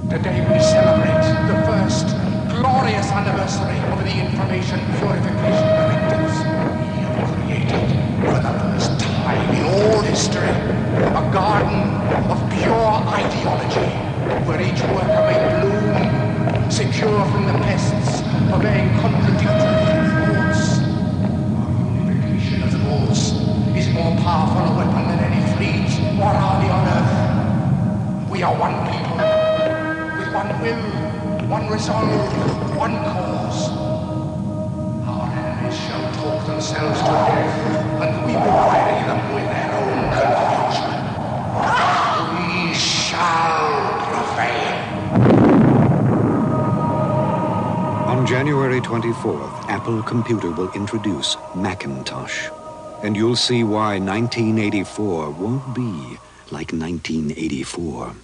Today we celebrate the first glorious anniversary of the information purification directives. We have created, for the first time in all history, a garden of pure ideology, where each worker may bloom, secure from the pests, obeying contradictory thoughts. Our unification of thoughts is more powerful a weapon than any fleet or army on earth. We are one people, with one will, one resolve, one cause. Our enemies shall talk themselves to death, and we will bury them with their own confusion. We shall prevail. On January 24th, Apple Computer will introduce Macintosh. And you'll see why 1984 won't be like 1984.